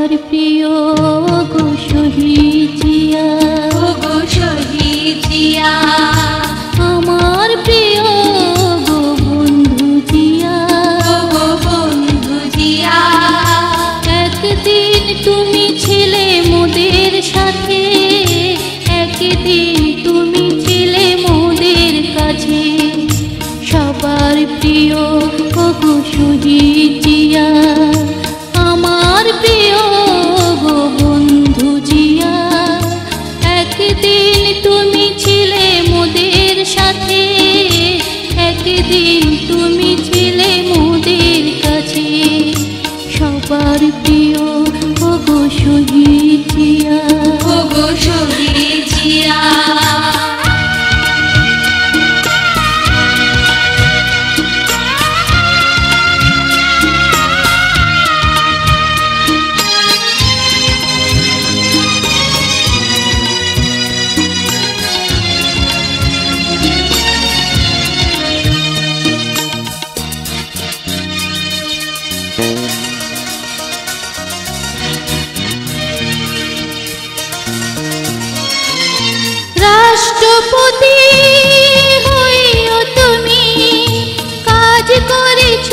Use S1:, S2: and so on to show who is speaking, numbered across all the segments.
S1: সবার প্রিয় গো শহীদ জিয়া,
S2: গো শহীদ জিয়া,
S1: আমার প্রিয় গো বন্ধু জিয়া,
S2: গো বন্ধু জিয়া।
S1: একদিন তুমি ছিলে মোদের সাথে, একদিন তুমি ছিলে মোদের কাছে, সবার প্রিয় গো শহীদ জিয়া, আমার প্রিয় গো বন্ধু জিয়া। একদিন তুমি ছিলে মোদের সাথে, একদিন তুমি ছিলে মোদের কাছে, সবার প্রিয় গো শহীদ জিয়া,
S2: গো শহীদ জিয়া।
S1: রাষ্ট্রপতি হইও তুমি, কাজ করেছ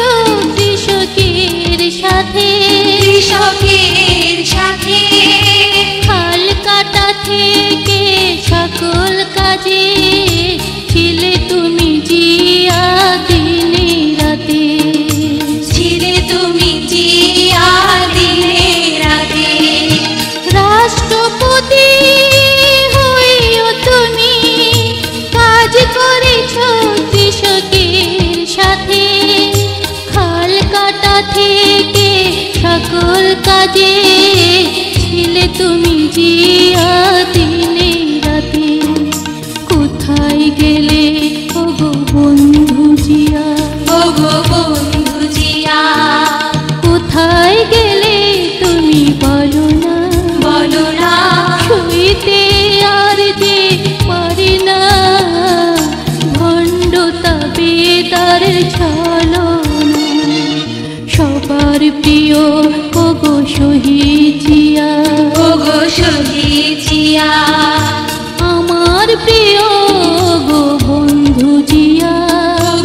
S1: কৃষকের সাথে,
S2: কৃষকের সাথে,
S1: হাল কাটা থেকে সকল কাজে ছিলে তুমি জিয়া দিনে রাতে,
S2: ছিলে তুমি জিয়া দিনে রাতে।
S1: রাষ্ট্রপতি হইও তুমি, কাজ করেছ কৃষকের সাথে, খাল কাটা থেকে সকল কাজে ছিলে তুমি জিয়া দিনে রাতে। কোথায় গেলে ওগো বন্ধু জিয়া,
S2: গো বন্ধু জিয়া,
S1: কোথায় গেলে তুমি বলো না,
S2: বলো না।
S1: শুইতে আর যে পারি না, ভণ্ডতা বেতার ছলনা, সবার প্রিয় গো শহীদ জিয়া,
S2: গো শহীদ জিয়া,
S1: আমার প্রিয় গো বন্ধু জিয়া।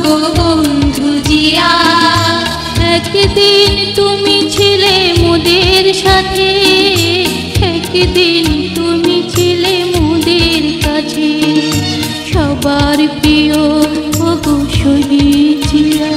S2: গো বন্ধু জিয়া।
S1: একদিন তুমি ছিলে মোদের সাথে, একদিন তুমি ছিলে মোদের কাছে, সবার প্রিয় গো শহীদ জিয়া।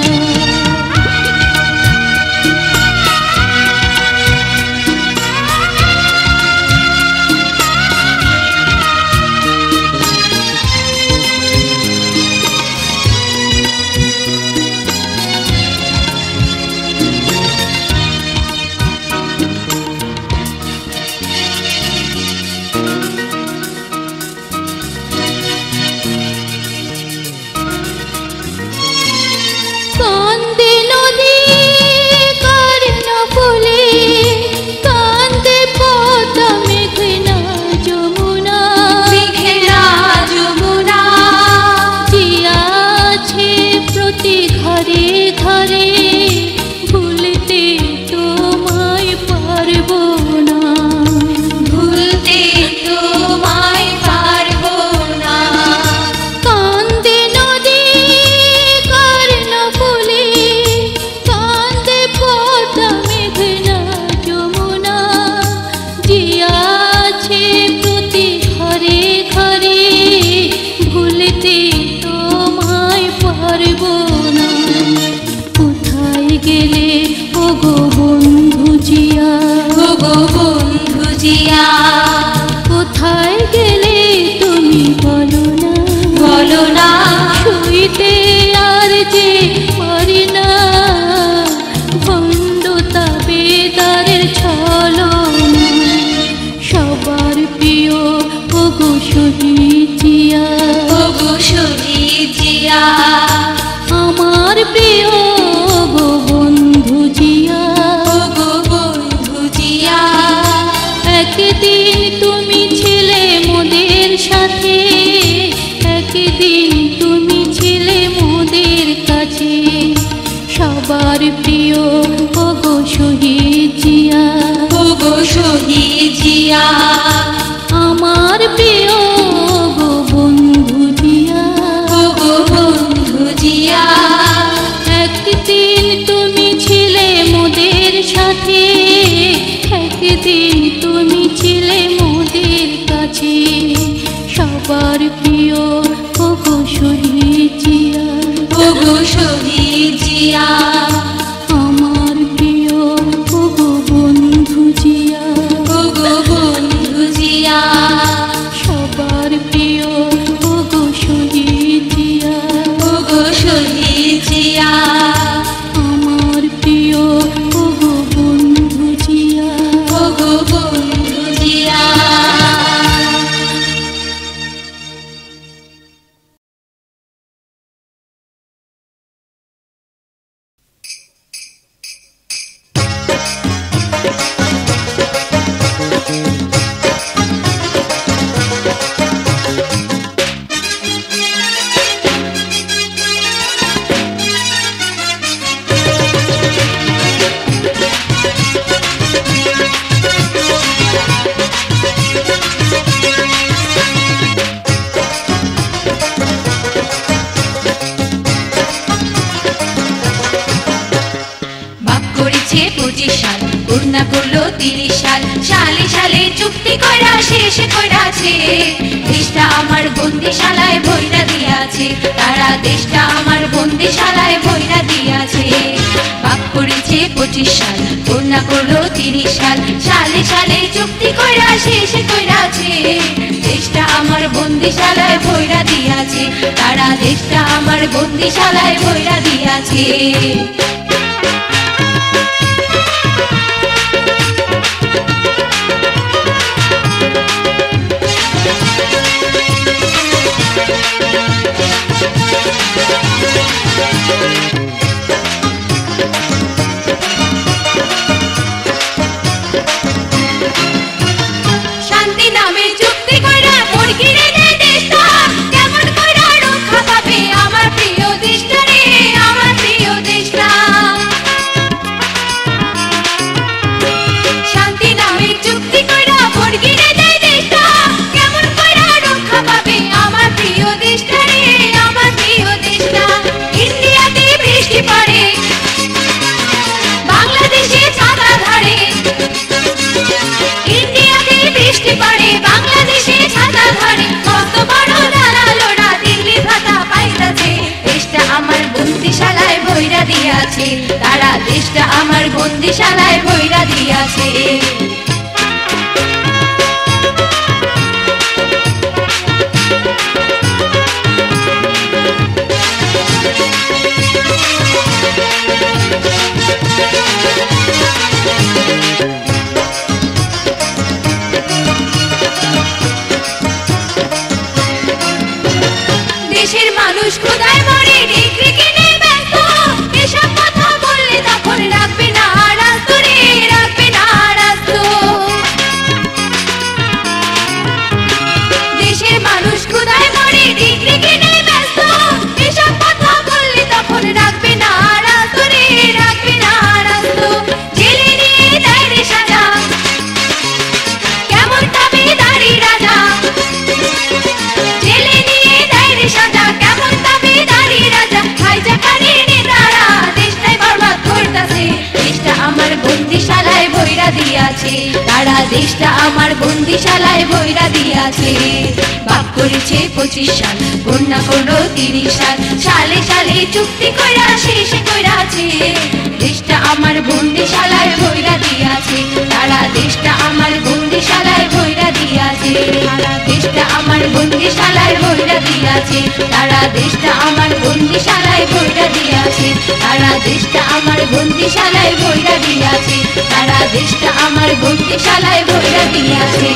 S1: কান্দে নদী কর্ণ ফুলে, কান্দে পদ্মা মেঘনা যমুনা,
S2: মেঘনা যমুনা,
S1: জিয়া আছে প্রতি ঘরে ঘরে, ভুলতে তোমায় পারবো না,
S2: ভুলতে তোমায় পারবো না।
S1: কান্দে নদী কর্ণ ফুলে, কান্দে পদ্মা মেঘনা যমুনা, জিয়া আছে প্রতি ঘরে ঘরে, ভুলতে তোমায় পারবো না। কোথায় গেলে ওগো বন্ধু জিয়া,
S2: গো বন্ধু জিয়া,
S1: কোথায় গেলে তুমি বলো না,
S2: বলো না।
S1: শুইতে আর যে পারি না, ভণ্ডতা বেতারের ছলনা, সবার প্রিয় গো শহীদ জিয়া,
S2: গো শহীদ জিয়া,
S1: আমার প্রিয় গো বন্ধু জিয়া।
S2: গো বন্ধু জিয়া।
S1: একদিন
S2: জিয়া,
S1: আমার প্রিয় গো বন্ধু জিয়া,
S2: ওগো বন্ধু জিয়া।
S1: একদিন তুমি ছিলে মোদের সাথে, একদিন তুমি ছিলে মোদের কাছে, সবার প্রিয় ওগো শহীদ জিয়া,
S2: ওগো শহীদ জিয়া,
S1: আমার প্রিয় ওগো বন্ধু জিয়া,
S2: ওগো বন্ধু জিয়া,
S1: সবার প্রিয় ওগো শহীদ জিয়া,
S2: ওগো শহীদ জিয়া,
S1: আমার প্রিয় ওগো বন্ধু জিয়া।
S2: ওগো বন্ধু জিয়া। বাপ করেছে 25 সাল, পূর্ণা করলো 30 সাল, সালে সালে চুক্তি কইরা শেষ কইরাছে। দেশটা আমার বন্দিশালায় ভইরা দিয়াছে, তারা দেশটা আমার বন্দিশালায় ভইরা দিয়াছে। বাপ করেছে 25 সাল, পূর্ণা করলো 30 সাল, সালে সালে চুক্তি কইরা শেষ কইরাছে। দেশটা আমার বন্দিশালায় ভইরা দিয়াছে, তারা দেশটা আমার বন্দিশালায় ভইরা দিয়াছে। শান্তি নামে চুক্তি কইরা মুরগিরে দে দেশটা, কেমন কইরা রক্ষা পাবে আমার প্রিয় দেশটা রে, আমার প্রিয় দেশটা। শান্তি নামে চুক্তি কইরা মুরগিরে দে দেশটা, কেমন কইরা রক্ষা পাবে আমার প্রিয় দেশটা রে, আমার প্রিয় দেশটা। ইন্ডিয়াতে বৃষ্টি পড়ে, বাংলাদেশে ছাতা ধরে, ইন্ডিয়াতে বৃষ্টি পড়ে, বাংলাদেশে ছাতা ধরে, কত বড় দালালোরা দিল্লি ভাতা পাইতাছে। দেশটা আমার বন্দিশালায় ভইরা দিয়াছে, তারা দেশটা আমার বন্দিশালায় ভইরা দিয়াছে। দেশের মানুষ ক্ষুধায় মরে, ডিগ্রি কিনে ব্যস্ত, এসব কথা বললে তখন রাখবে না রাস্ত রে, রাখবে না রাস্ত। দেশের মানুষ ক্ষুধায় মরে, ডিগ্রি কিনে ব্যস্ত, এসব কথা বললে তখন রাখবে না রাস্ত রে, রাখবে না রাস্ত। জেলে নিয়ে দেয় রে সাজা, কেমন তবে দাড়ি রাজা, জেলে নিয়ে দেয় রে সাজা, কেমন তবে দাড়ি রাজা। হাইজাকারের নেতারা দেশটাই বরবাদ করতাছে, দেশটা আমার বন্দিশালায় ভইরা দিয়াছে, তারা দেশটা আমার বন্দিশালায় ভইরা দিয়াছে। বাপ করেছে 25 সাল, পূর্ণা করলো 30 সাল, সালে সালে চুক্তি কইরা শেষ কইরাছে। দেশটা আমার বন্দিশালায় ভইরা দিয়াছে, তারা দেশটা আমার বন্দিশালায় ভইরা দিয়াছে, তারা দেশটা আমার বন্দিশালায় ভইরা দিয়াছে, তারা দেশটা আমার বন্দিশালায় ভইরা দিয়াছে, তারা দেশটা আমার বন্দিশালায় ভইরা দিয়াছে, তারা দেশটা আমার বন্দিশালায় ভইরা দিয়াছে।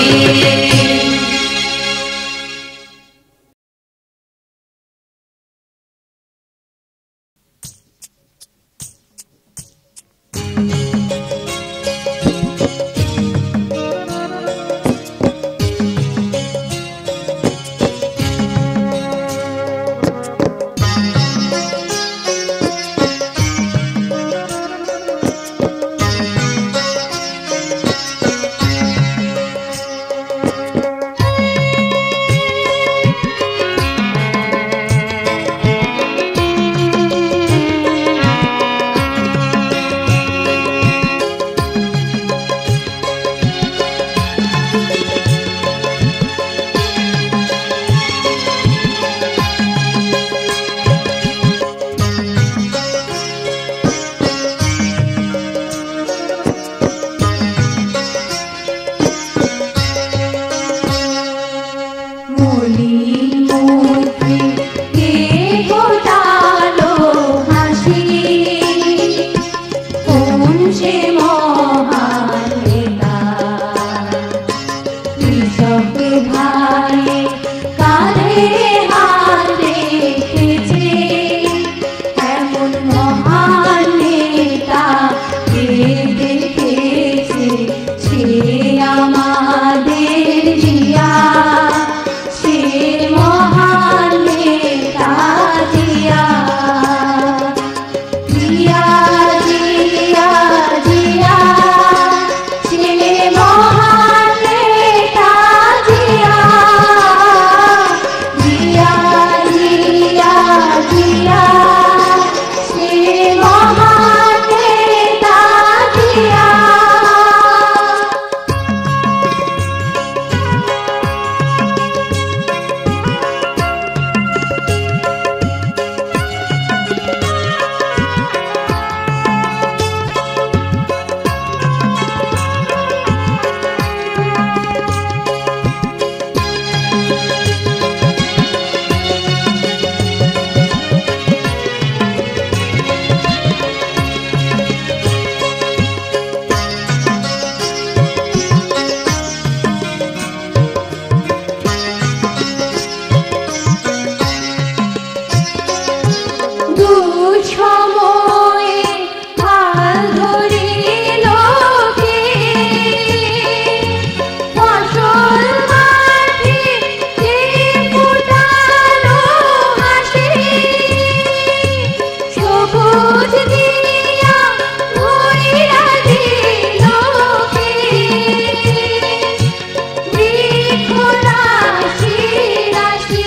S2: সময়ে হাল ধরিল কে ফসল মাঠে কে ফোটালো হাসি সবুজ দিয়া ভইরা দিল কে বৃক্ষ রাশি রাশি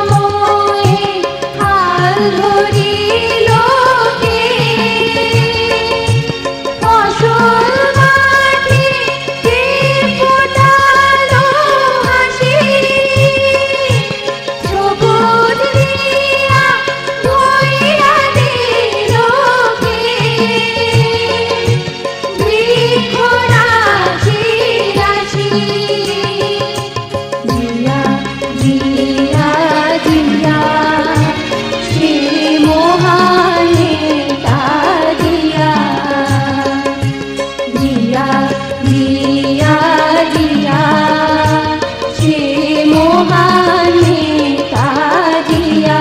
S2: দুঃসময়ে হাল ধরিল কে ফসল মাঠে কে ফোটালো হাসি সবুজ দিয়া ভইরা দিল কে বৃক্ষ রাশি রাশি জিয়া জিয়া জিয়া শ্রী মোহনে তাজিয়া জিয়া জিয়া জিয়া শ্রী মোহনে তাজিয়া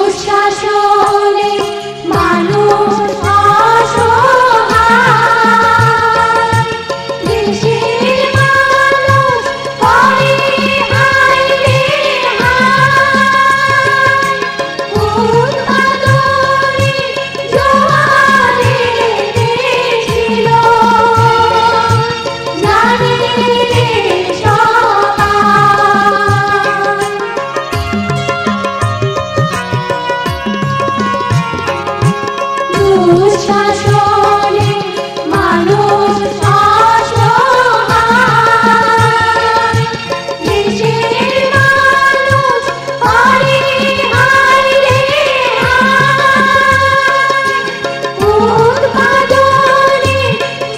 S2: দুঃশাসনে মানুষ অসহায় দেশের মানুষ করে হায় রে হায় উন্মাদনে জোয়ারে দেশিল জানে রে সবাই দুঃশাসনে মানুষ অসহায় দেশের মানুষ করে হায় রে হায় উন্মাদনে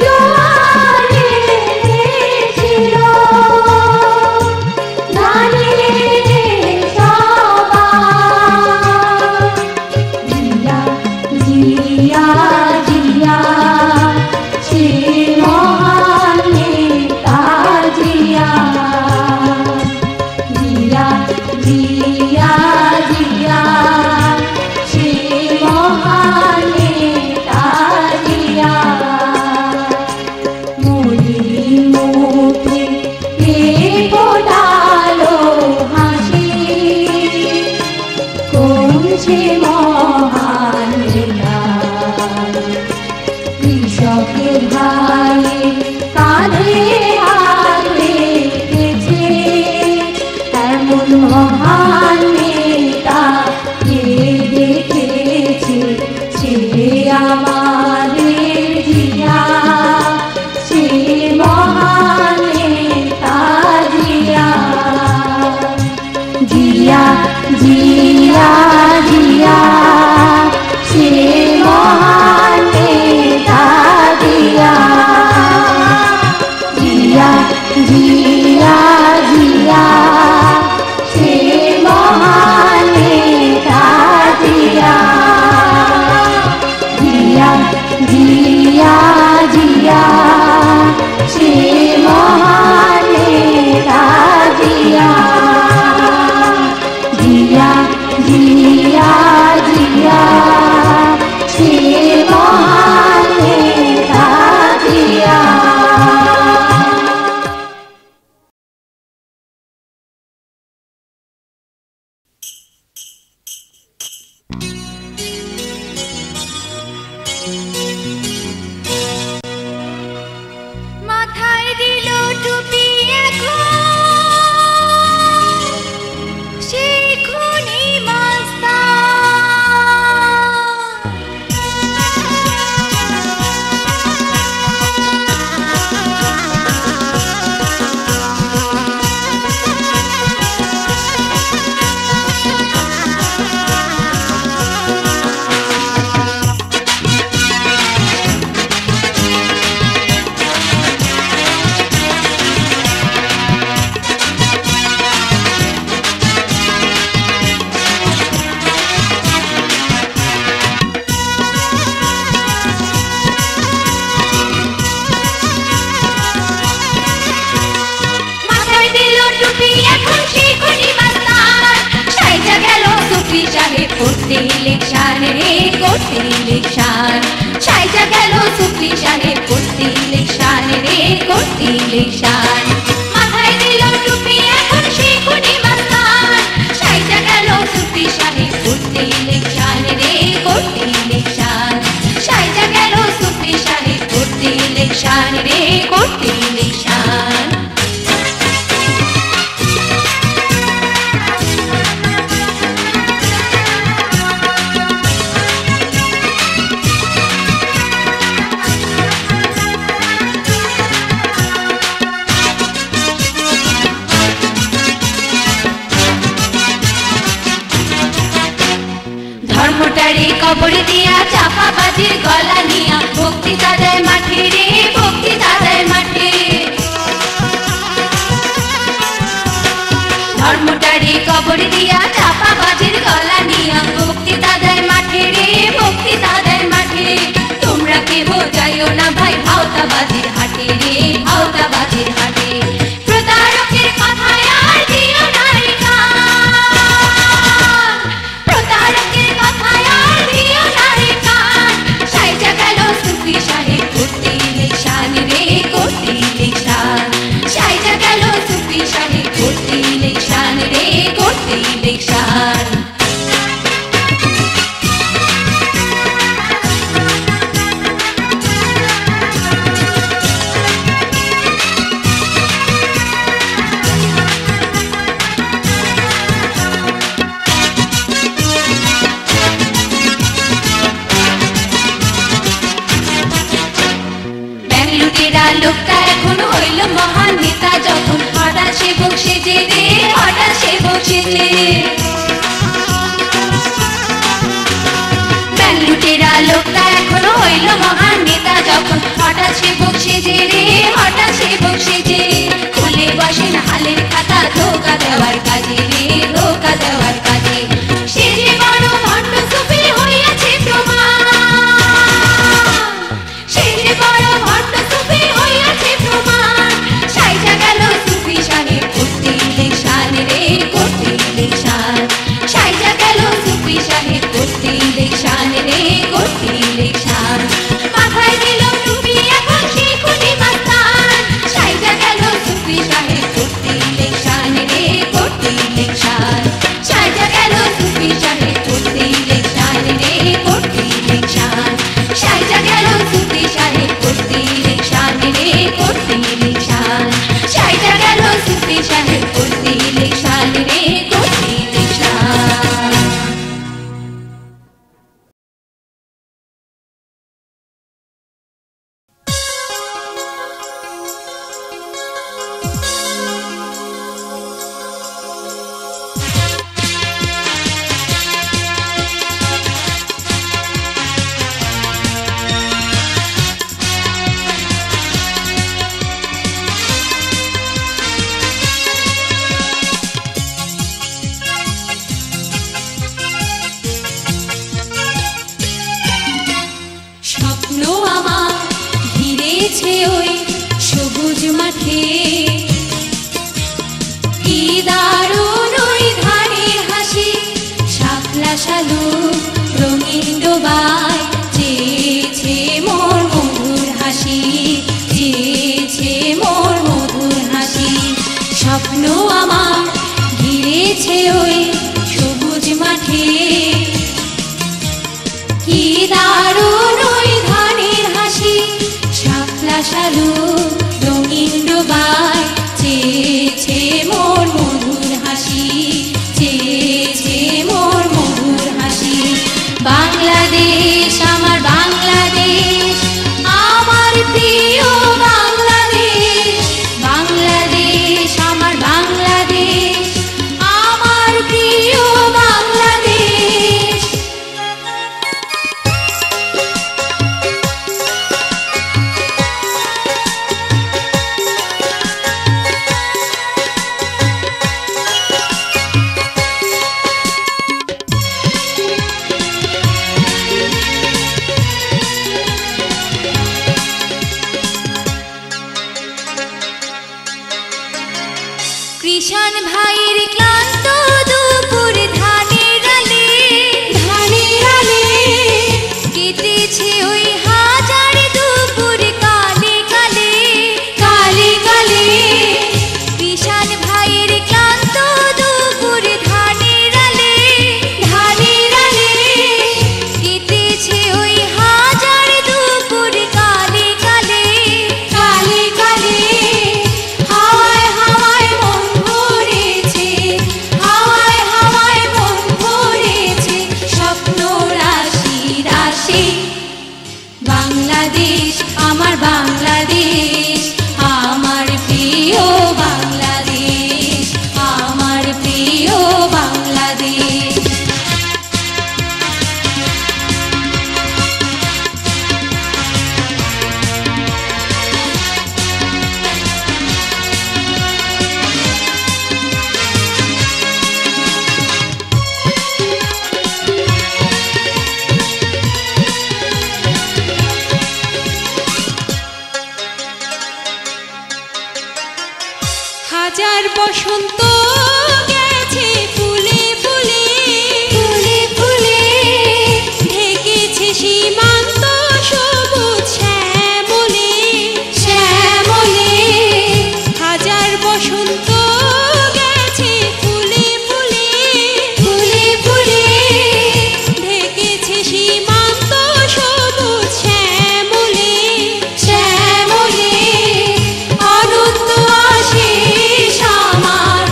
S2: জোয়ারে দেশিল জানে রে সবাই জিয়া জিয়া জিয়া শ্রী মোহনে তাজিয়া জিয়া জিয়া জিয়া শ্রী মোহনে তাজিয়া মুড়ি মুখে কে ফোটালো হাসি কমছে মহান বিধান কৃষক ভাই কাঁধে হাত রেখেছে এমন মহান নেতা কে দেখেছে সে আমাদের জিয়া সে মহান নেতা জিয়া জিয়া জিয়া জিয়া শ্রী মোহনে তাজিয়া জিয়া জিয়া জিয়া শ্রী মোহনে তাজিয়া জিয়া জিয়া জিয়া শ্রী মোহনে তাজিয়া জিয়া জিয়া জিয়া শ্রী মোহনে তাজিয়া মাথায় দিল টুপি এখন কবর দিয়া চাপাবাজির গলা নিয়া ভক্তি দাদায় মাঠে রে ভক্তি দাদায় মাঠে ধর্মটারে কবর দিয়া চাপাবাজির গলা নিয়া ভক্তি দাদায় মাঠে রে ভক্তি দাদায় মাঠে তোমরা কেহ যাইও না ভাই ভাওতাবাজির হাটে রে ভাওতাবাজির হাটে প্রতারকের কথায় আর দিও না রে কান প্রতারকের কথায় আর দিও না রে কান সাইজা গেল সুফি সাহেব করতে ইলেকশন রে করতে ইলেকশন সাইজা গেল সুফি সাহেব করতে ইলেকশন রে করতে ইলেকশন লোকটা এখন হইল মহান নেতা যখন হঠাৎ সে বসেছে রে হঠাৎ সে বসেছে ব্যাংলুটেরা লোকটা এখন হইল মহান নেতা যখন হঠাৎ সে বসেছে রে হঠাৎ সে বসেছে খুলে বসেন হালের খাতা ধোকা দেওয়ার কাজে রে ধোকা দেওয়ার কাজে সে যে বড় ভণ্ড সুফি হইয়াছে প্রমাণ সে যে বড় ভণ্ড সুফি হইয়াছে প্রমাণ সাইজা গেল সুফি সাহেব করতে ইলেকশন রে করতে ইলেকশন সাইজা গেল সুফি সাহেব করতে ইলেকশন রে করতে ইলেকশন মাথায় দিল টুপি এখন সেই খুঁটি মাস্তান সাইজা গেল সুফি সাহেব করতে ইলেকশন রে করতে ইলেকশন সাইজা গেল সুফি সাহেব করতে ইলেকশন রে করতে ইলেকশন সাইজা গেল সুফি সাহেব করতে ইলেকশন রে করতে ইলেকশন সাইজা গেল সুফি সাহেব করতে ইলেকশন রে করতে ইলেকশন স্বপ্ন আমার ঘিরেছে ওই সবুজ মাঠে কি দারুণ ওই ধানের হাসি শাপলা শালুক রঙিন ডোবায় চেয়েছে মোর মধুর হাসি চেয়েছে মোর মধুর হাসি স্বপ্ন আমার ঘিরেছে ওই সবুজ মাঠে কি দারুণ ওই ধানের হাসি শাপলা শালুক রঙিন ডোবায় চেয়েছে মোর মধুর হাসি চেয়েছে মোর মধুর হাসি বাংলাদেশ আমার বাংলাদেশ আমার প্রিয় বাংলাদেশ বাংলাদেশ আমার বাংলাদেশ আমার প্রিয় বাংলাদেশ কৃষাণ ভাইয়ের ক্লান্ত দুপুর ধানের আলে কেটেছে ওই হাজার দুপুর কালে কালে কালে কালে কৃষাণ ভাইয়ের ক্লান্ত দুপুর ধানের আলে কেটেছে ওই হাজার দুপুর কালে কালে কালে কালে হাওয়ায় হাওয়ায় মন ভরেছে হাওয়ায় বসন্ত গেছে ফুলে ফুলে ফুলে ফুলে ঢেকেছে সীমান্ত সবুজ শ্যামলে শ্যামলে হাজার বসন্ত গেছে ফুলে ফুলে ফুলে ফুলে ঢেকেছে সীমান্ত সবুজ শ্যামলে শ্যামলে অনন্ত আশিস আমার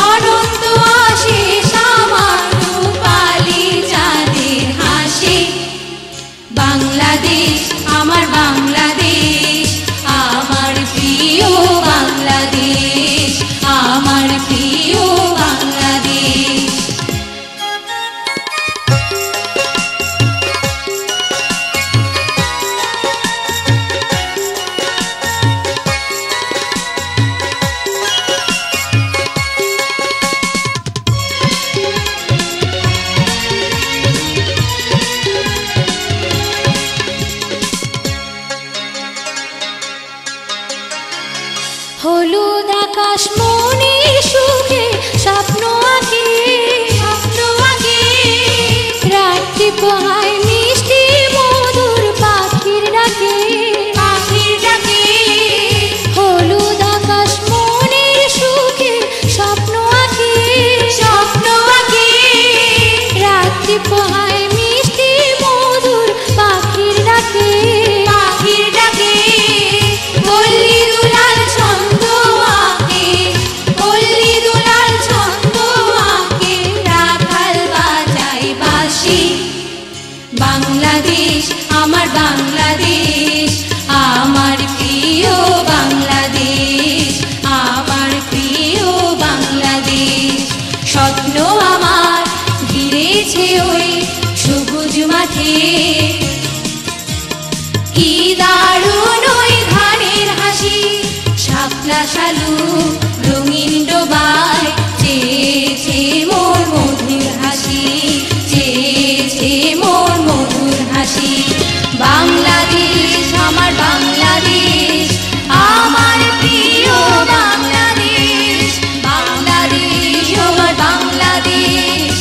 S2: অনন্ত আশিস আমার রূপালী চাঁদের হাসি বাংলাদেশ আমার বাংলাদেশ আমার প্রিয় বাংলাদেশ আমার প্রিয় বাংলাদেশ হলুদ আকাশ মনের সুখে স্বপ্ন আঁকে রাত্রি পোহায় মিষ্টি মধুর পাখির ডাকে হলুদ আকাশ মনের সুখে স্বপ্ন আঁকে রাত্রি পোহায় মিষ্টি মধুর পাখির ডাকে পল্লী দুলাল ছন্দ আঁকে পল্লী দুলাল ছন্দ আঁকে রাখাল বাজায় বাঁশি বাংলাদেশ আমার বাংলাদেশ আমার প্রিয় বাংলাদেশ আমার প্রিয় বাংলাদেশ স্বপ্ন আমার ঘিরেছে ওই সবুজ মাঠে কি দারুণ ওই ধানের হাসি শাপলা শালুক রঙিন ডোবায় চেয়েছে মোর মধুর হাসি চেয়েছে মোর মধুর হাসি বাংলাদেশ আমার বাংলাদেশ আমার প্রিয় বাংলাদেশ বাংলাদেশ আমার বাংলাদেশ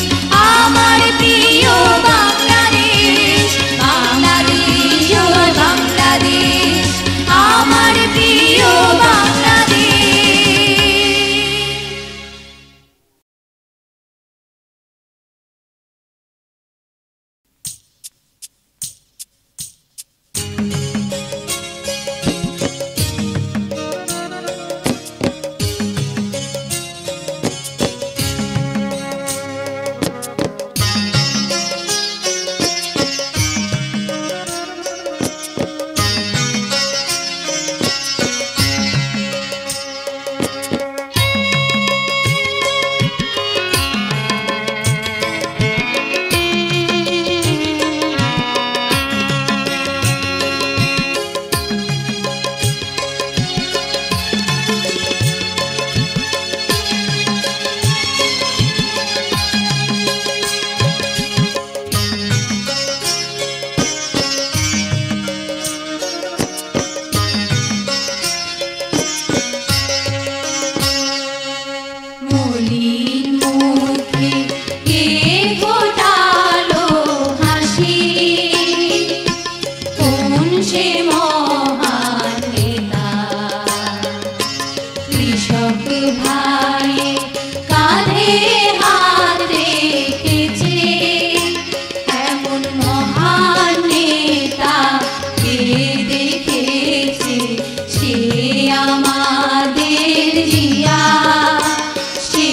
S2: আমার প্রিয় বাংলাদেশ বাংলাদেশ আমার বাংলাদেশ আমার প্রিয় বাংলাদেশ আমাদের জিয়া সে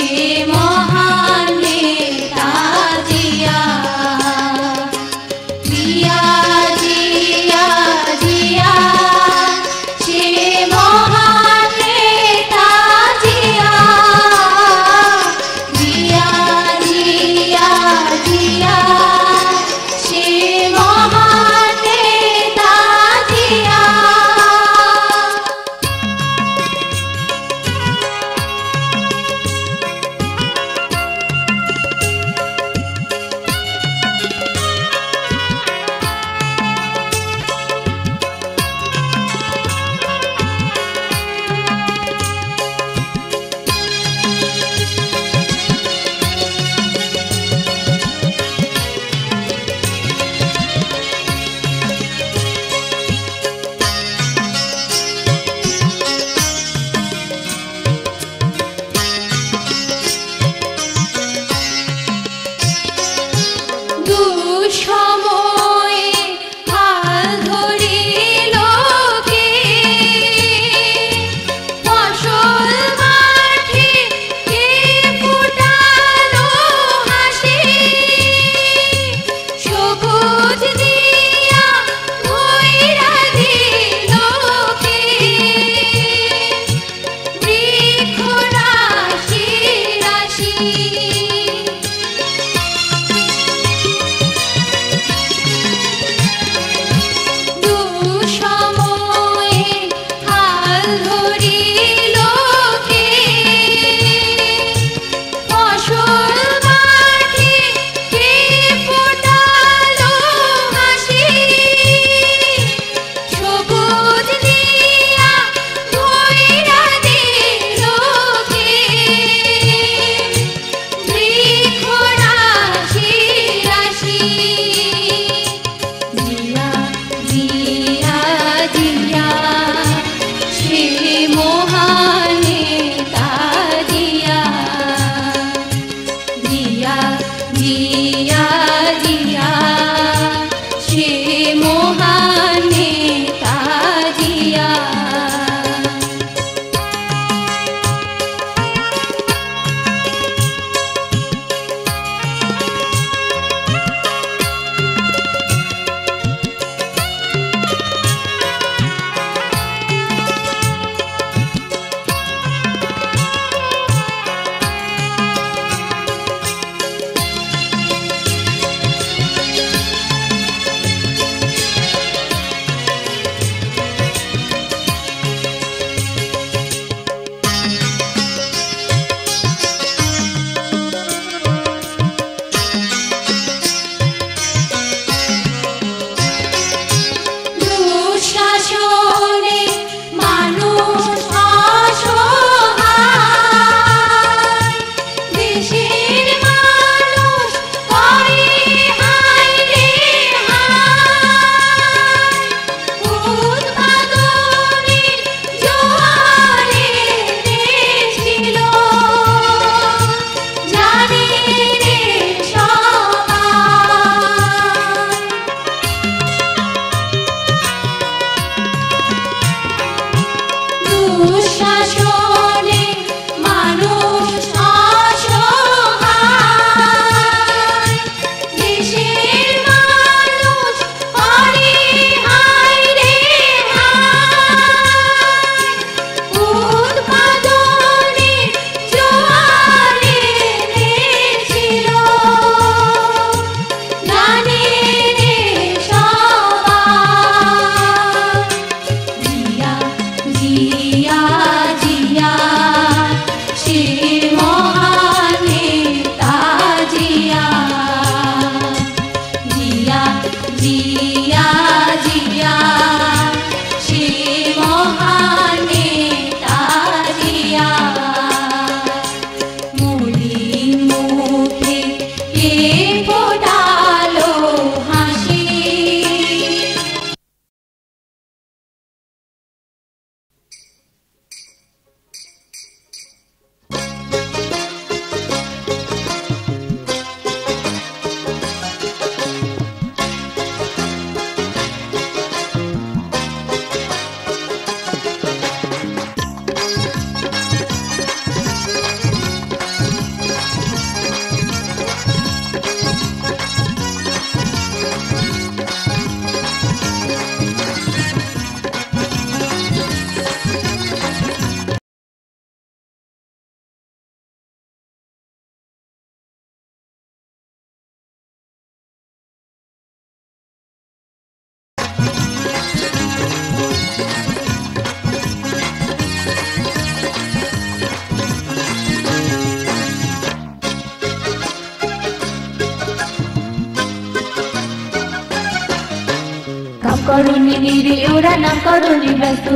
S1: করুনি নিরে ওরা নাম করুনি ব্যস্ত,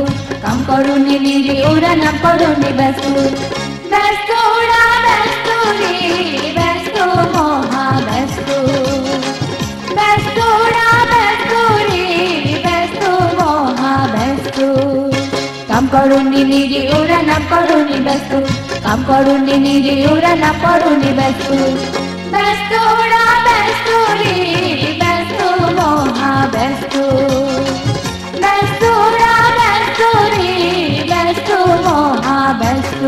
S1: কাম করুনি নিরে ওরা নাম করুনি ব্যস্ত। ব্যস্ত ওরা ব্যস্ত রে ব্যস্ত মহা ব্যস্ত, ব্যস্ত ওরা ব্যস্ত রে ব্যস্ত মহা ব্যস্ত। কাম করুনি নিরে ওরা নাম করুনি ব্যস্ত, কাম করুনি নিরে ওরা নাম করুনি ব্যস্ত। ব্যস্ত ওরা ব্যস্ত রে ব্যস্ত মহা ব্যস্ত, ব্যস্ত ওরা ব্যস্ত রে ব্যস্ত মহা ব্যস্ত।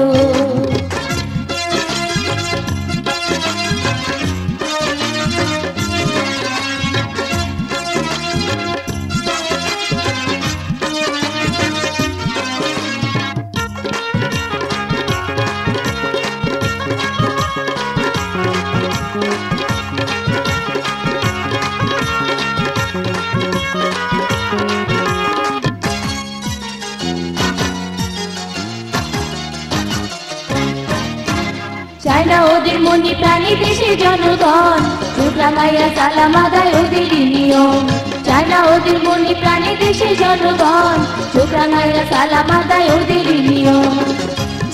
S1: চায় না ওদের মনি প্রাণী দেশে জনগণ, চোখ রাঙাইয়া সালাম আদায় ওদেরই নিয়ম। চায় না ওদের মনি প্রাণী দেশে জনগণ, চোখ রাঙাইয়া সালাম আদায় ওদেরই নিয়ম।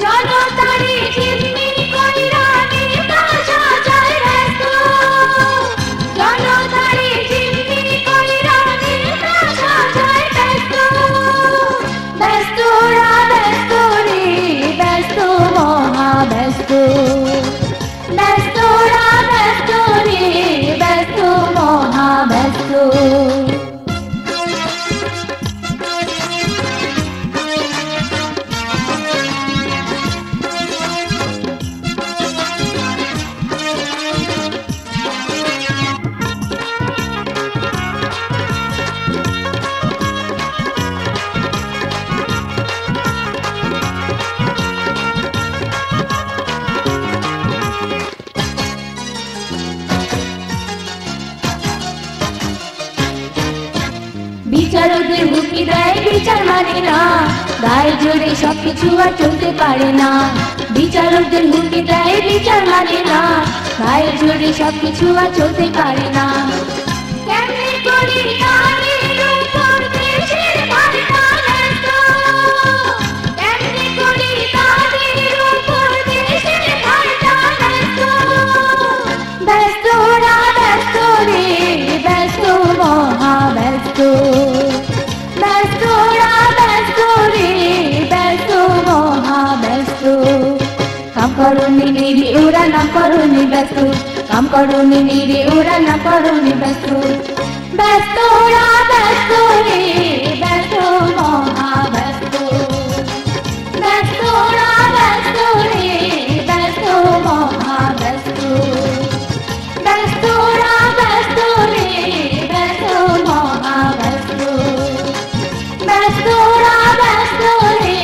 S1: জনতারে ঝিলমিল কইরা নেতা সাজায় ব্যস্ত, জনতারে ঝিলমিল কইরা নেতা সাজায় ব্যস্ত। ব্যস্ত ওরা ব্যস্ত রে ব্যস্ত মহা ব্যস্ত, ব্যস্ত ওরা ব্যস্ত রে ব্যস্ত মহা ব্যস্ত। বিচারকদের হুমকি দেয় বিচার মানে না, গায়ে জোরে সবকিছু আর চলতে পারে না। বিচারকদের হুমকি দেয় বিচার মানে না, গায়ে জোরে সবকিছু আর চলতে পারে না। কেমনে করি নারীর উপর দেশের ভারটা ন্যস্ত, কেমনে করি নারীর উপর দেশের ভারটা ন্যস্ত। ব্যস্ত ওরা ব্যস্ত রে ব্যস্ত মহা ব্যস্ত, ব্যস্ত ওরা ব্যস্ত রে ব্যস্ত মহা ব্যস্ত। কাম করুনি নিরে ওরা নাম করুনি ব্যস্ত, কাম করুনি নিরে ওরা নাম করুনি ব্যস্ত। ব্যস্ত ওরা ব্যস্ত রে ব্যস্ত মহা ব্যস্ত, ব্যস্ত ওরা ব্যস্ত রে ব্যস্ত মহা ব্যস্ত। ব্যস্ত ওরা ব্যস্ত রে ব্যস্ত মহা ব্যস্ত, ব্যস্ত ওরা ব্যস্ত রে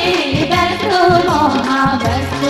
S1: ব্যস্ত মহা ব্যস্ত।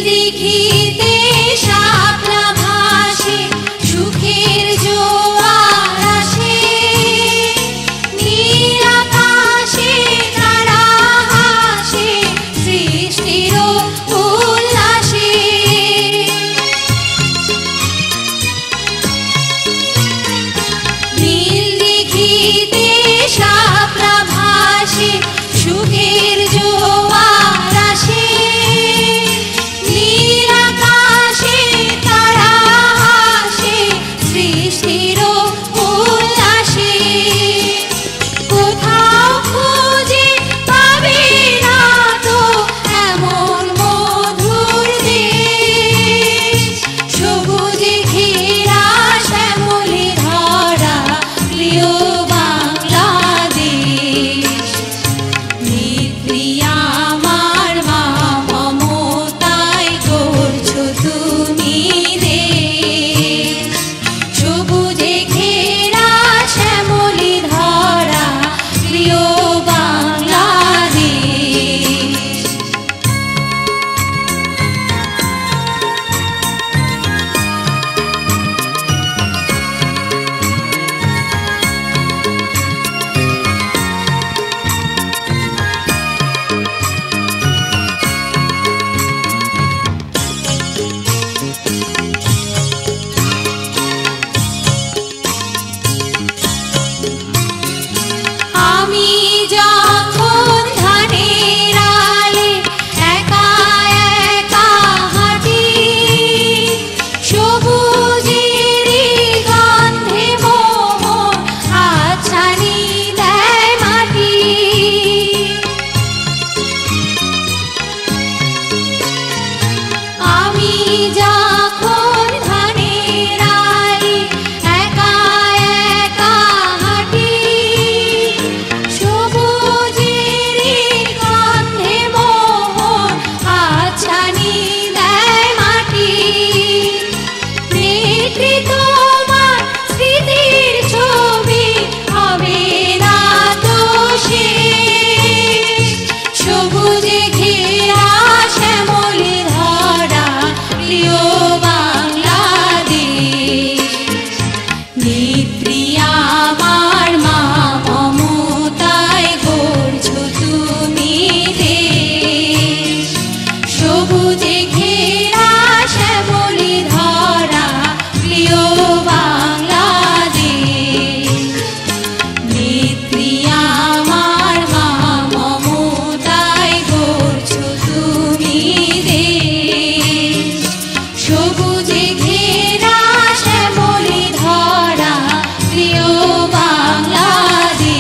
S2: দিঘিতে শাপলা ভাসে সুখের জোয়ার। সৃষ্টির উল্লাসে। নীল দিঘিতে শাপলা ভাসে, সুখের জোয়ার আসে। নীল আকাশে তারা হাসে, সৃষ্টির উল্লাসে। কোথাও খুঁজে পাবে না তো এমন মধুর দেশ, সবুজে ঘেরা শ্যামলে ধরা প্রিয় বাংলাদেশ। নেত্রী আমার মা, মমতায় গড়ছো তুমি দেশ, সবুজে ঘেরা শ্যামলে ধরা প্রিয় বাংলাদেশ। আমি যখন ধানের আলে একা একা হাঁটি, সবুজেরই গন্ধে মোহন আচ্ছানি দেয় মাটি। আমি যখন ধানের আলে একা একা হাঁটি, সবুজেরই গন্ধে মোহন আচ্ছানি দেয় মাটি। নেত্রী তোমার স্মৃতির ছবি হবে না তো শেষ, সবুজে ঘেরা শ্যামলে ধরা প্রিয় বাংলাদেশ। নেত্রী আমার মা, মমতায় গড়ছো তুমি দেশ, সবুজে ঘেরা শ্যামলে ধরা প্রিয় বাংলাদেশ। নেত্রী আমার মা, মমতায় গড়ছো তুমি দেশ, সবুজে ঘেরা শ্যামলে ধরা প্রিয় বাংলাদেশ।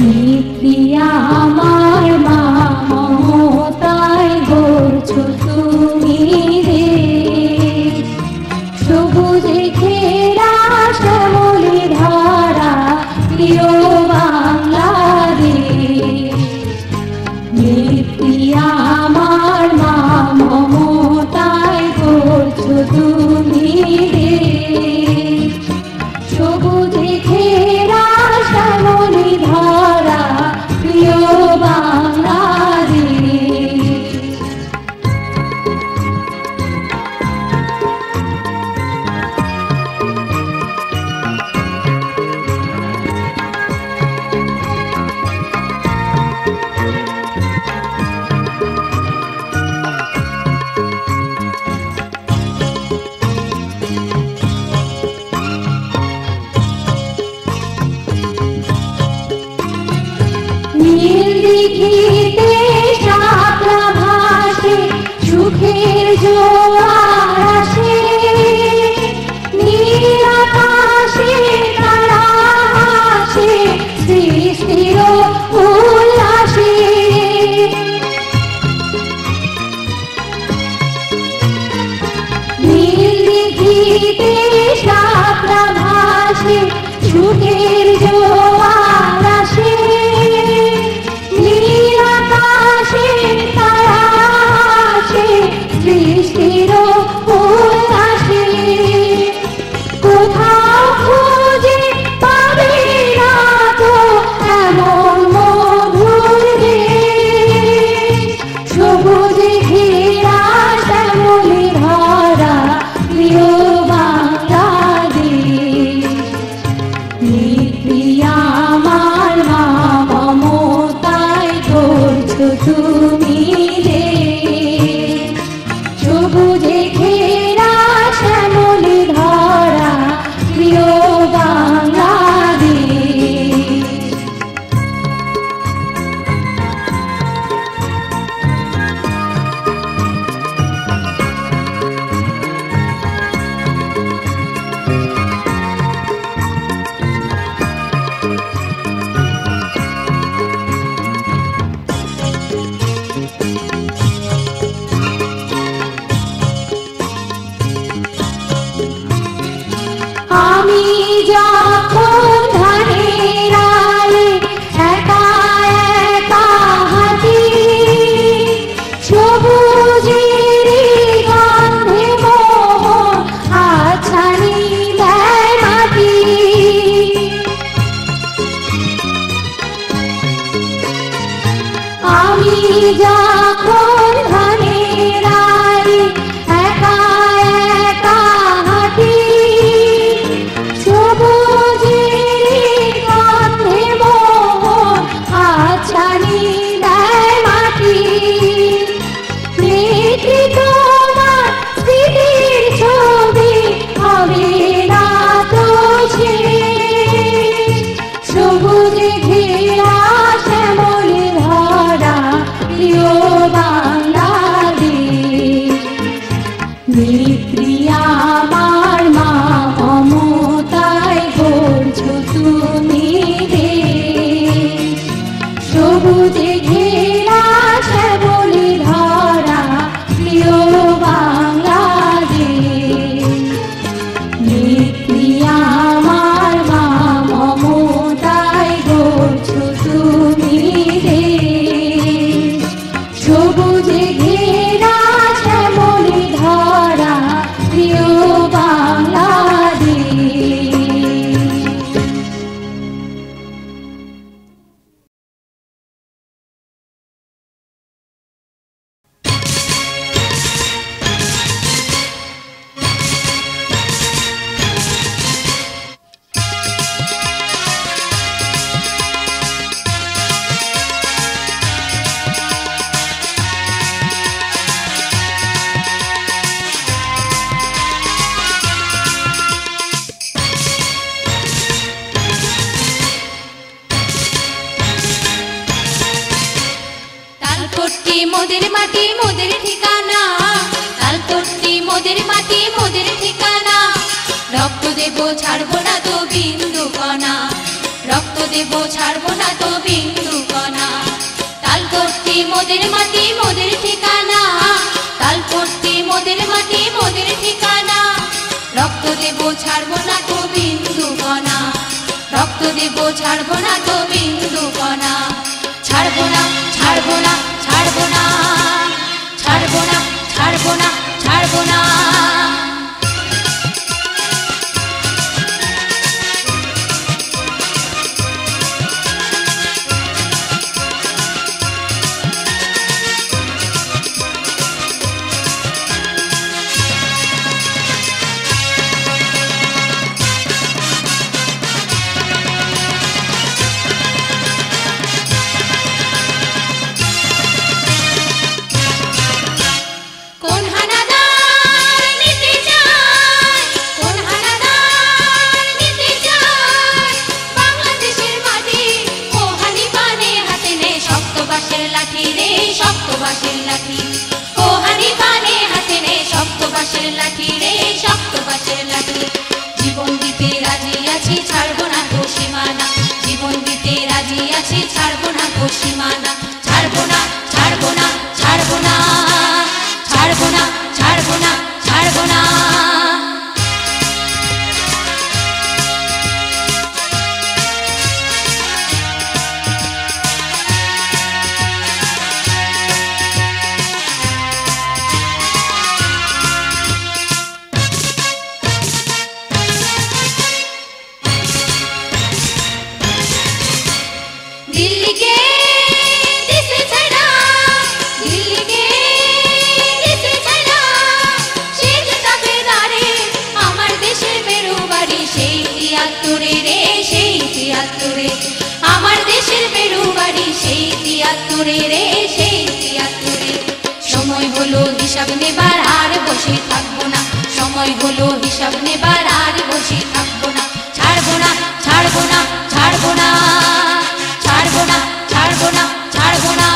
S1: নেত্রী আমার মা, মমতায় গড়ছো তুমি দেশ, সবুজে ঘেরা শ্যামলে ধরা প্রিয় বাংলাদেশ। নেত্রী আমার মা, মমতায় গড়ছো তুমি দেশ, সবুজে ঘেরা শ্যামলে ধরা প্রিয় বাংলাদেশ।
S2: ছাড়বো না তো বিন্দু কণা, রক্ত দেব ছাড়বো না তো বিন্দু কণা। তালপট্টি মোদের মাটি মোদের ঠিকানা, তালপট্টি মোদের মাটি মোদের ঠিকানা। রক্ত দেব ছাড়বো না তো বিন্দু কণা, রক্ত দেব ছাড়বো না তো বিন্দু কণা। ছাড়বো না ছাড়বো না ছাড়বো না, ছাড়বো না ছাড়বো না ছাড়বো না। জীবন দিতে রাজি আছি ছাড়বো না তো সীমানা, জীবন দিতে রাজি আছি ছাড়বো না তো সীমানা। ছাড়বো না ছাড়বো না ছাড়বো না, ছাড়বো না ছাড়বো না ছাড়বো না। আমার দেশের বেরু বাড়ি সেই ৭৩ রে, সেই ৭৩। সময় হলো হিসাব নেবার আর বসে থাকবো না, সময় হলো হিসাব নেবার আর বসে থাকবো না। ছাড়বো না ছাড়বো না ছাড়বো না, ছাড়বো না ছাড়বো না ছাড়বো না।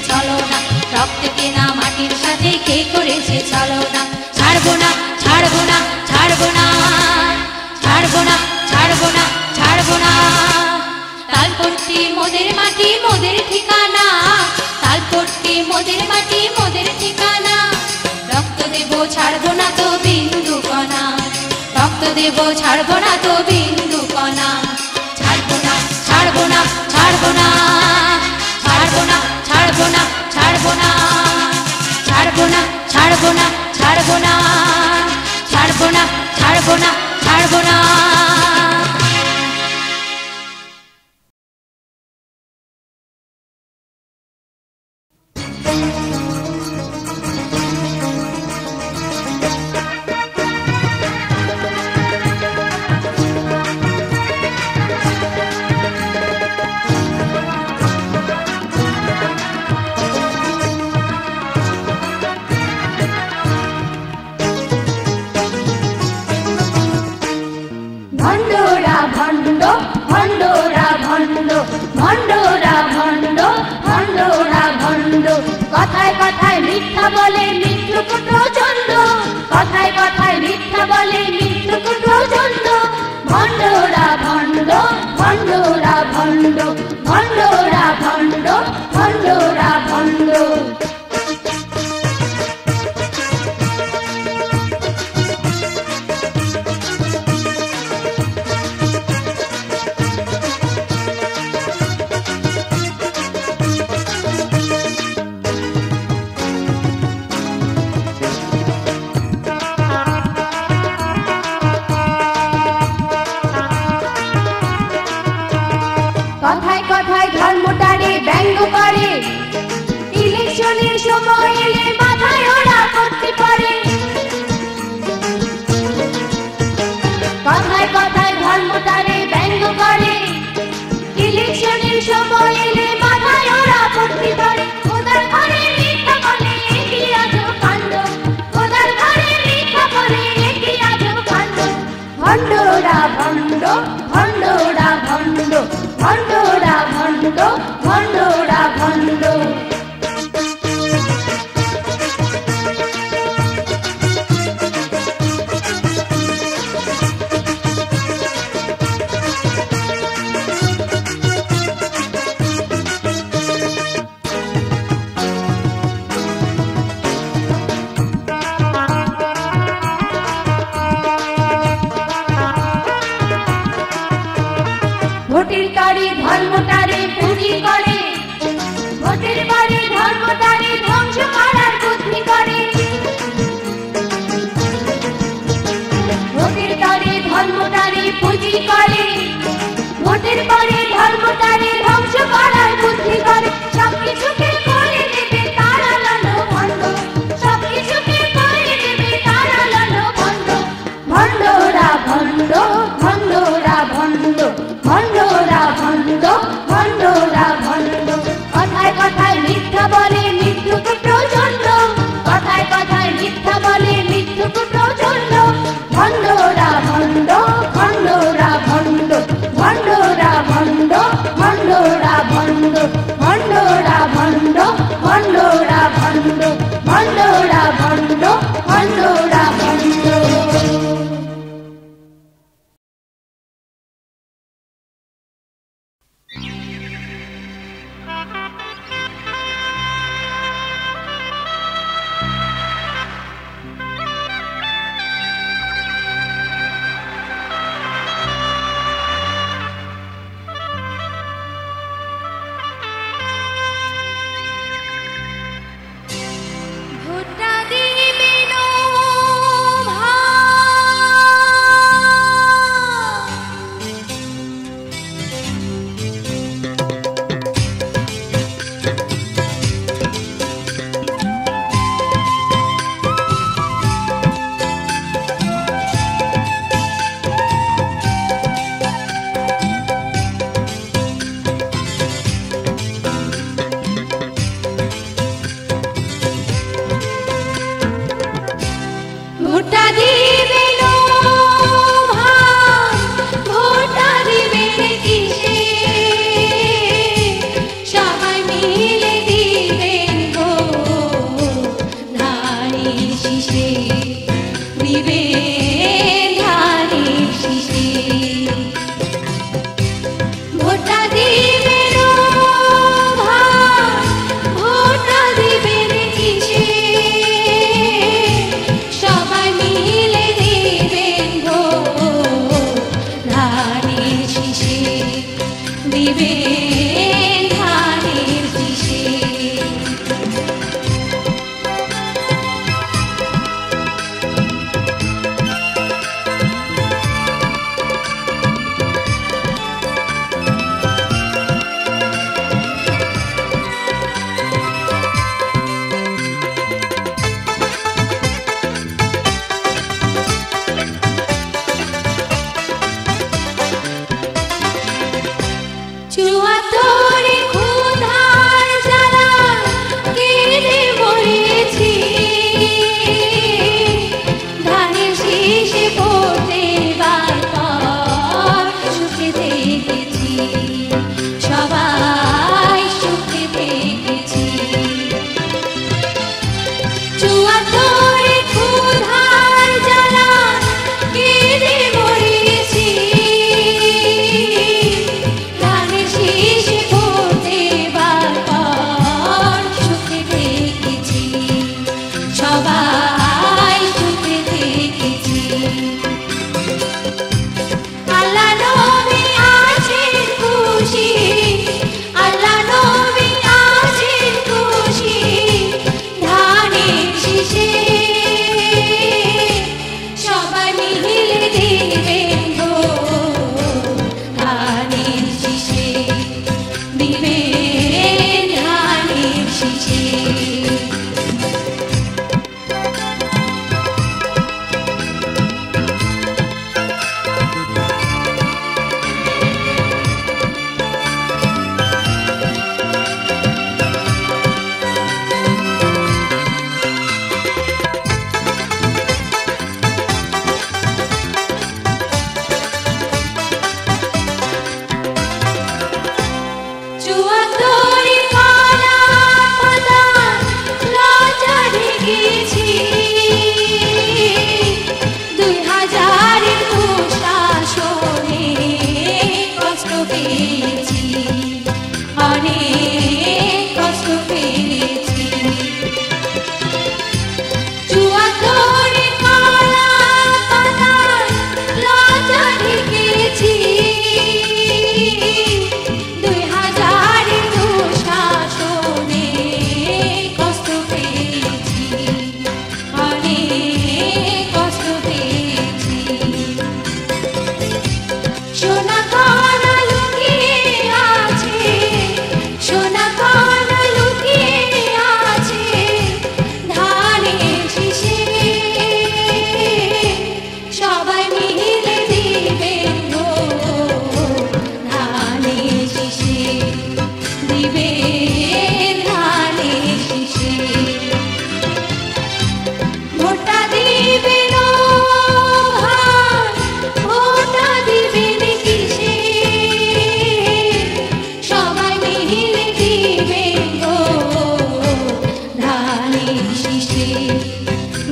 S2: ছলনা, রক্ত কেনা মাটির সাথে কে করেছে ছলনা। ছাড়বো না ছাড়বো না ছাড়বো না, ছাড়বো না ছাড়বো না ছাড়বো না। তালপট্টি মোদের মাটি মোদের ঠিকানা, তালপট্টি মোদের মাটি মোদের ঠিকানা। রক্ত দেব ছাড়বো না তো বিন্দু কণা, রক্ত দেব ছাড়বো না তো বিন্দু কণা। ছাড়বো না ছাড়বো না ছাড়বো না, ছাড়বো না ছাড়বো না ছাড়বো না, ছাড়বো না ছাড়বো না ছাড়বো না, ছাড়বো না ছাড়বো না ছাড়বো না।
S1: কথায় কথায় মিথ্যা বলে মৃত্যুক প্রচন্ড, কথায় কথায় মিথ্যা বলে মৃত্যুক প্রচন্ড। ভণ্ডরা ভণ্ড ভণ্ডরা ভণ্ড, ভণ্ডরা ভণ্ড ভণ্ডরা ভণ্ড। ভণ্ডরা ভণ্ড, ভণ্ডরা ভণ্ড।
S2: ভোটটা দিবেন ভাই, ভোটটা দিবেন ভাই, ভোটটা দিবেন কিসে, সবাই মিলে দিবেন গো ধানের শীষে, দিবেন ধানের শীষে। ভোটটা দিবেন ভাই, ভোটটা দিবেন কিসে, সবাই মিলে দিবেন গো ধানের শীষে, দিবেন ধানের শীষে। চুয়াত্তরে ক্ষুধার জ্বালায় কেঁদে মরেছি, ধানের শীষে ভোট দেবার পর সুখে থেকেছি, সবাই সুখে থেকেছি। চুয়াত্তরে ক্ষুধার জ্বালায় কেঁদে মরেছি, ধানের শীষে ভোট দেবার পর সুখে থেকেছি, সবাই সুখে থেকেছি। আল্লাহ নবী আছেন খুশি, আল্লাহ নবী আছেন খুশি, ধানের শীষে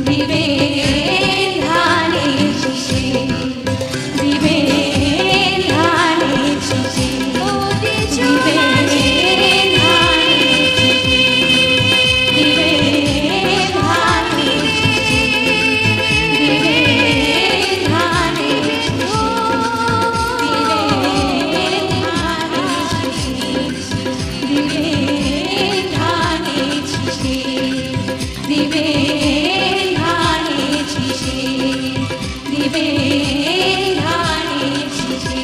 S2: দিবেন ধানের শীষে, দিবেন ধানের শীষে, দিবেন ধানের শীষে, দিবেন ধানের শীষে, দিবেন ধানের শীষে, দিবেন ধানের শীষে, দিবেন ধানের শীষে, দিবেন ধানের শীষে, দিবেন ধানের শীষে।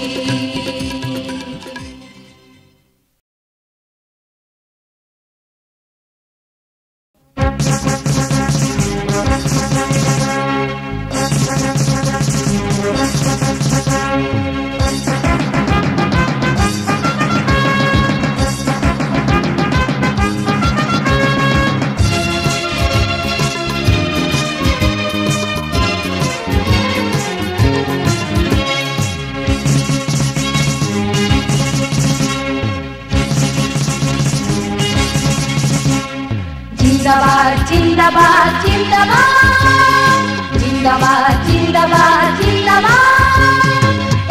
S1: জিন্দাবাদ জিন্দাবাদ জিন্দাবাদ জিন্দাবাদ জিন্দাবাদ জিন্দাবাদ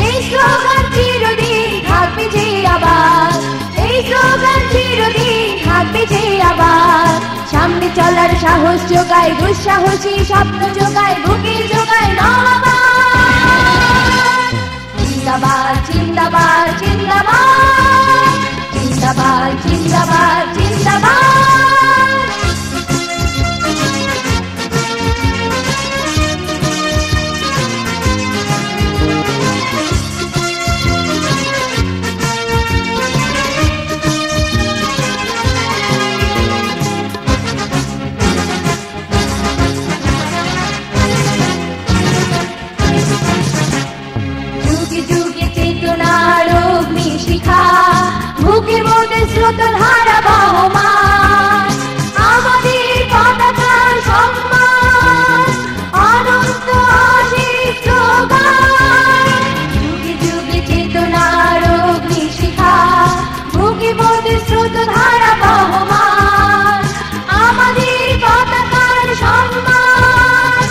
S1: এই স্লোগান চিরদিন থাকবে যে আবার, এই স্লোগান চিরদিন থাকবে যে আবার। সামনে চলার সাহস যোগায়, দুঃসাহসী স্বপ্ন যোগায়, বুকে যোগায় নবাবার। জিন্দাবাদ জিন্দাবাদ জিন্দাবাদ জিন্দাবাদ জিন্দাবাদ জিন্দাবাদ। যুগে যুগে চেতনার অগ্নিশিখা, বুকের মধ্যে স্রোত ধারা বহমান। আমাদের পতাকার সম্মান, অনন্ত আশীষ স্লোগান। যুগে যুগে চেতনার অগ্নিশিখা, বুকের মধ্যে স্রোত ধারা বহমান। আমাদের পতাকার সম্মান,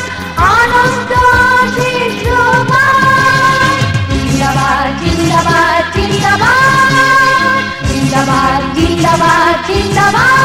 S1: অনন্ত আশীষ স্লোগান। জিন্দাবাদ জিন্দাবাদ জিন্দাবাদ জিন্দাবাদ জিন্দাবাদ জিন্দাবাদ।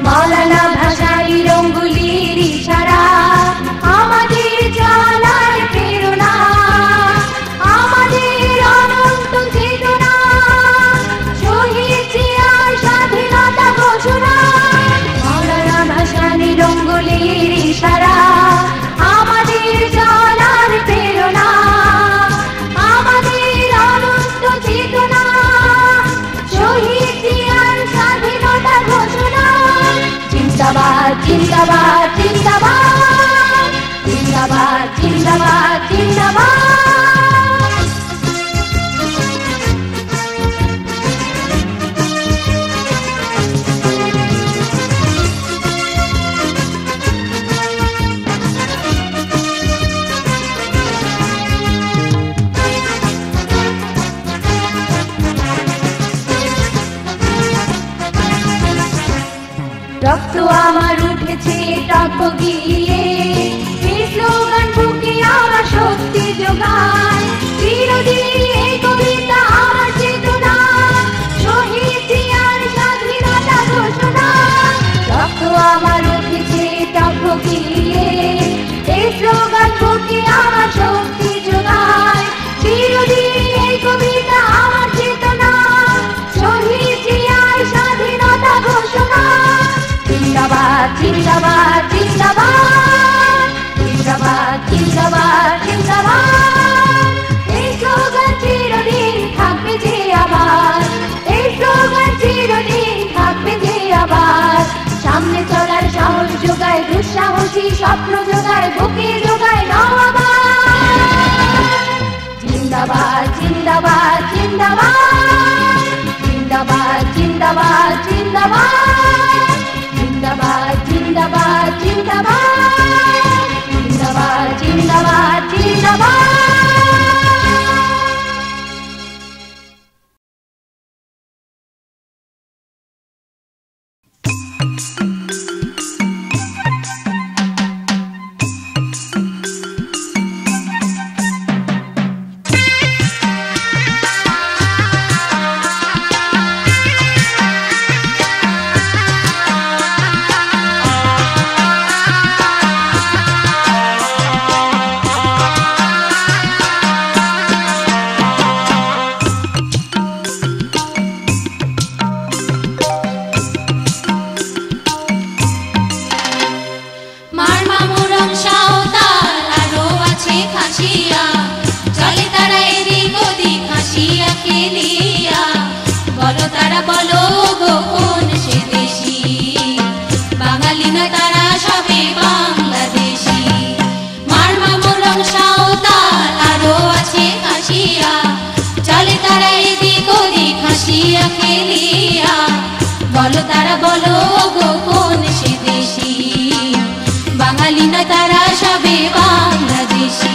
S1: মৌলানা ভাষাই রঙ্গুলির ইশারা, আমাদের চলার প্রেরণা, আমাদের অনন্ত চেতনা, শহীদ জিয়ার স্বাধীনতা ঘোষণা। মৌলানা ভাষাই রঙ্গুলির ইশারা, আমাদের চলার প্রেরণা, আমাদের অনন্ত চেতনা, শহীদ জিয়ার স্বাধীনতা ঘোষণা। জিন্দাবাদ জিন্দাবাদ জিন্দাবাদ জিন্দাবাদ জিন্দাবাদ জিন্দাবাদ। রক্ত আমার উঠেছে টকবগিয়ে, এই স্লোগান বুকে আমার শক্তি যোগায়। চিরদিন এই কবিতা আমার চেতনা, শহীদ জিয়ার স্বাধীনতা ঘোষণা। রক্ত আমার উঠেছে টকবগিয়ে, এই স্লোগান বুকে আমার শক্তি যোগায়। চিরদিন এই কবিতা আমার চেতনা, শহীদ জিয়ার স্বাধীনতা ঘোষণা। জিন্দাবাদ জিন্দাবাদ জিন্দাবাদ জিন্দাবাদ জিন্দাবাদ জিন্দাবাদ। এই স্লোগান চিরদিন থাকবে যে আবার, এই স্লোগান চিরদিন থাকবে যে আবার। সামনে চলার সাহস যোগায়, দুঃসাহসী স্বপ্ন যোগায়, বুকে যোগায় নবাবার। জিন্দাবাদ জিন্দাবাদ জিন্দাবাদ। জিন্দাবাদ জিন্দাবাদ জিন্দাবাদ জিন্দাবাদ জিন্দাবাদ জিন্দাবাদ জিন্দাবাদ জিন্দাবাদ জিন্দাবাদ
S2: বলো তারা বলো গো কোন সে দেশি বাঙালি না তারা সবে বাংলাদেশি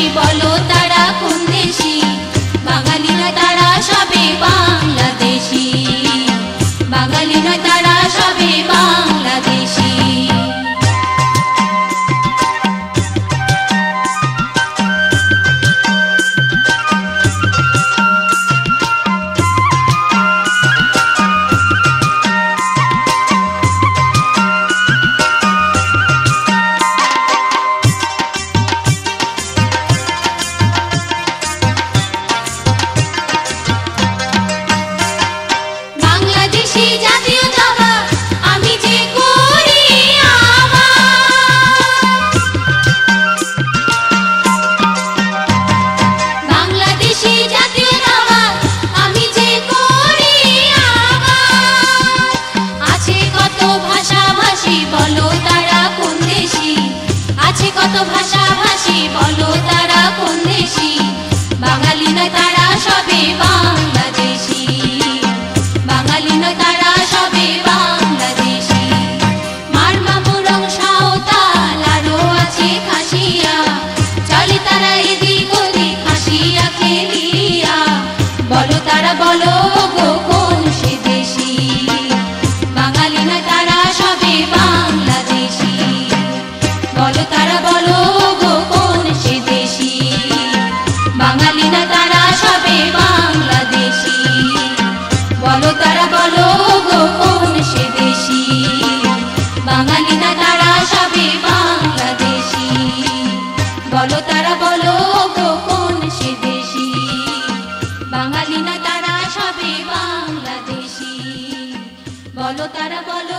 S2: বলো তারা কোন দেশি বাঙালি নয় তারা সবে বাংলাদেশি বাঙালি নয় তারা সবে বাংলাদেশি ভাষাভাষী বলো তারা কোন দেশি বাঙালি নয় তারা সবে বাংলাদেশি বাঙালি নয় তারা সবে বাংলাদেশি মারমা মুরং সাঁওতাল আরো আছে খাসিয়া চলে তারা এদিক ওদিক হাসিয়া খেলিয়া বলো তারা বলো গো কোন সে দেশি বাঙালি নয় তারা সবে বাংলাদেশি বলো তারা বলো গো কোন সে দেশি বাঙালি না তারা সবে বাংলাদেশি বলো তারা বলো গো কোন সে দেশি বাঙালি না তারা সবে বাংলাদেশি বলো তারা বলো গো কোন সে দেশি বাঙালি না তারা সবে বাংলাদেশি বলো তারা বলো